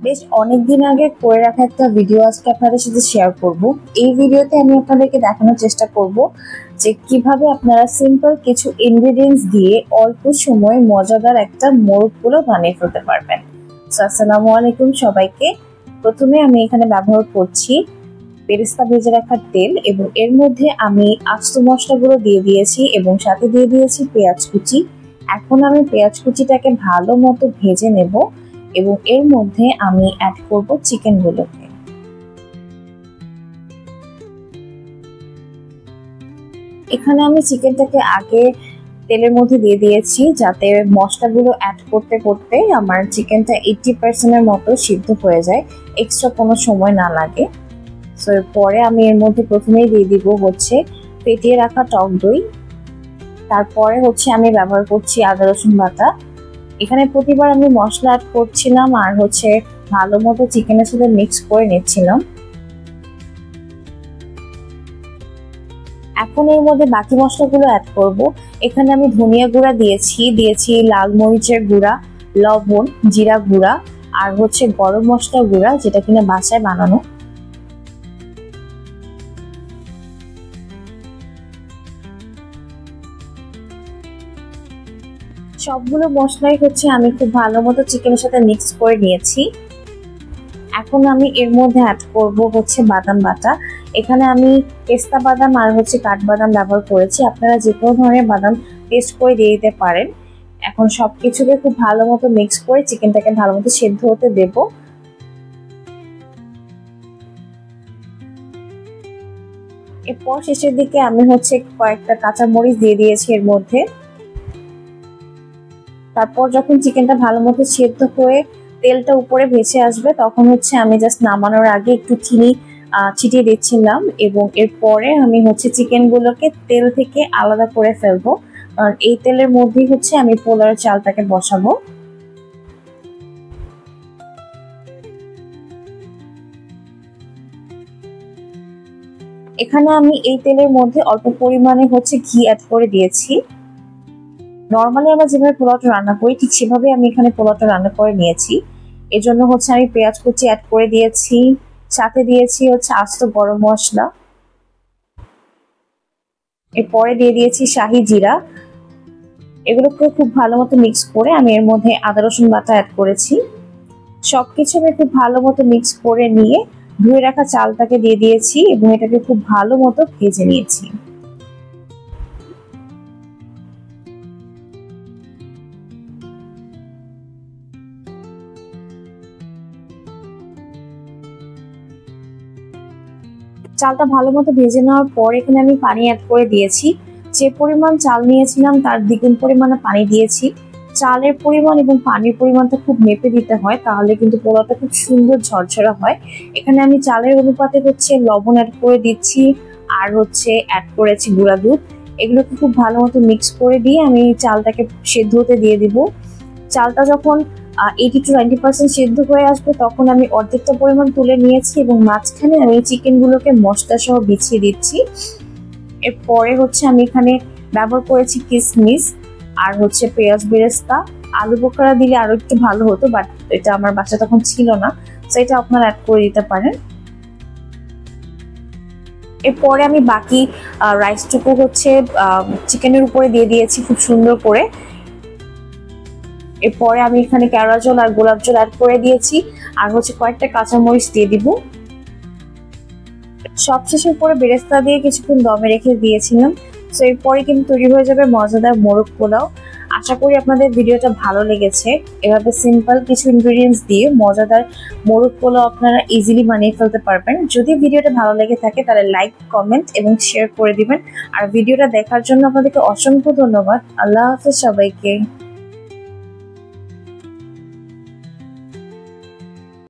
বেশ অনেকদিন আগে করে রাখা একটা ভিডিও আজকে আপনাদের সাথে শেয়ার করব। এই ভিডিওতে আমি আপনাদেরকে দেখানোর চেষ্টা করব যে কিভাবে আপনারা সিম্পল কিছু ইনগ্রেডিয়েন্টস দিয়ে অল্প সময়ে মজাদার একটা মোরগ পোলাও বানিয়ে ফেলতে পারবেন। আসসালামু আলাইকুম সবাইকে। প্রথমে আমি এখানে ব্যবহার করছি বেরেস্তা ভেজে রাখা তেল এবং এর মধ্যে আমি আস্ত মশলাগুলো দিয়ে দিয়েছি এবং সাথে দিয়ে দিয়েছি পেঁয়াজ কুচি। এখন আমি পেঁয়াজ কুচিটাকে ভালো মতো ভেজে নেব এবং এর মধ্যে আমি অ্যাড করব চিকেনগুলোকে। এখানে আমি চিকেনটাকে আগে তেলের মধ্যে দিয়ে দিয়েছি যাতে মশলাগুলো অ্যাড করতে করতে আমার চিকেনটা 80% এর মতো সিদ্ধ হয়ে যায়, এক্সট্রা কোনো সময় না লাগে। সো এরপরে আমি এর মধ্যে প্রথমেই দিয়ে দিব হচ্ছে ফেটিয়ে রাখা টক দই। তারপরে হচ্ছে আমি ব্যবহার করছি আদা রসুন বাটা। এখানে প্রতিবার আমি মশলা অ্যাড করছিলাম আর হচ্ছে ভালো মতো চিকেনের সাথে মিক্স করে নিচ্ছিলাম। এখন এর মধ্যে বাকি মশলাগুলো অ্যাড করব। এখানে আমি ধনিয়া গুঁড়া দিয়েছি লাল মরিচের গুঁড়া, লবণ, জিরা গুঁড়া আর হচ্ছে গরম মশলা গুঁড়া, যেটা কিনা বাসায় বানানো। সবগুলো মশলাই হচ্ছে আমি খুব ভালো মতো চিকেনের সাথে মিক্স করে নিয়েছি। এখন আমি এর মধ্যে অ্যাড করব হচ্ছে বাদাম বাটা। এখানে আমি পেস্তা বাদাম আর হচ্ছে কাঠবাদাম ব্যবহার করেছি, আপনারা যে কোনো ধরনের বাদাম পেস্ট করে দিয়ে দিতে পারেন। এখন সবকিছুকে খুব ভালো মতো মিক্স করে চিকেনটাকে ভালো মতো সেদ্ধ হতে দেব। এরপর শেষের দিকে আমি হচ্ছে কয়েকটা কাঁচামরিচ দিয়ে দিয়েছি এর মধ্যে। তারপর যখন চিকেনটা ভালো মতো সেদ্ধ হয়ে তেলটা উপরে ভেসে আসবে তখন হচ্ছে আমি জাস্ট নামানোর আগে একটু চিনি ছিটিয়ে দিচ্ছিলাম এবং এরপরে আমি হচ্ছে চিকেনগুলোকে তেল থেকে আলাদা করে ফেলবো, কারণ এই তেলের মধ্যেই হচ্ছে আমি পোলাওর চালটাকে বসাবো। এখানে আমি এই তেলের মধ্যে অল্প পরিমাণে হচ্ছে ঘি অ্যাড করে দিয়েছি। নর্মালি আমরা যেভাবে পোলাওটা রান্না করি ঠিক সেভাবে আমি এখানে পোলাওটা রান্না করে নিয়েছি। এজন্য হচ্ছে আমি পেঁয়াজ কুচি অ্যাড করে দিয়েছি, সাথে দিয়েছি হচ্ছে আস্ত গরম মশলা, এরপরে দিয়ে দিয়েছি শাহি জিরা। এগুলোকে খুব ভালো মতো মিক্স করে আমি এর মধ্যে আদা রসুন বাটা অ্যাড করেছি। সবকিছু আমি খুব ভালো মতো মিক্স করে নিয়ে ধুয়ে রাখা চালটাকে দিয়ে দিয়েছি এবং এটাকে খুব ভালো মতো ভেজে নিয়েছি। চালটা ভালো মতো ভেজে নেওয়ার পর এখানে আমি পানি অ্যাড করে দিয়েছি। যে পরিমাণ চাল নিয়েছিলাম তার দ্বিগুণ পরিমাণে পানি দিয়েছি। চালের পরিমাণ এবং পানির পরিমাণটা খুব মেপে দিতে হয়, তাহলে কিন্তু পোলাওটা খুব সুন্দর ঝরঝরা হয়। এখানে আমি চালের অনুপাতে হচ্ছে লবণ অ্যাড করে দিচ্ছি আর হচ্ছে অ্যাড করেছি গুঁড়া দুধ। এগুলোকে খুব ভালো মতো মিক্স করে দিয়ে আমি চালটাকে সেদ্ধ হতে দিয়ে দিব। চালটা যখন 80 to 90% সেদ্ধ হয়ে আসবে তখন আমি অর্ধেকটা পরিমাণ তুলে নিয়েছি এবং মাঝখানে আমি চিকেনগুলোকে মশলা সহ বিছিয়ে দিচ্ছি। এরপরে হচ্ছে আমি এখানে ব্যবহার করেছি কিশমিশ আর হচ্ছে পেঁয়াজ বেরেস্তা। আলু বোখারা দিলে আরো একটু ভালো হতো, বাট এটা আমার বাসা তখন ছিল না, তো এটা আপনারা অ্যাড করে দিতে পারেন। এরপরে আমি বাকি রাইসটুকু হচ্ছে চিকেনের উপরে দিয়ে দিয়েছি খুব সুন্দর করে। এরপরে আমি এখানে কেওড়া জল আর গোলাপ জল অ্যাড করে দিয়েছি আর হচ্ছে কয়েকটা কাঁচামরিচ দিয়ে দিব। সবশেষে উপরে বেরেস্তা দিয়ে কিছুক্ষণ দমে রেখে দিয়েছিলাম। তো এরপরে কিন্তু তৈরি হয়ে যাবে মজাদার মোরগ পোলাও। আশা করি আপনাদের ভিডিওটা ভালো লেগেছে। এভাবে সিম্পল কিছু ইনগ্রেডিয়েন্টস দিয়ে মজাদার মোরগ পোলাও আপনারা ইজিলি বানিয়ে ফেলতে পারবেন। যদি ভিডিওটা ভালো লেগে থাকে তাহলে লাইক, কমেন্ট এবং শেয়ার করে দিবেন। আর ভিডিওটা দেখার জন্য আপনাদেরকে অসংখ্য ধন্যবাদ। আল্লাহ হাফেজ সবাইকে।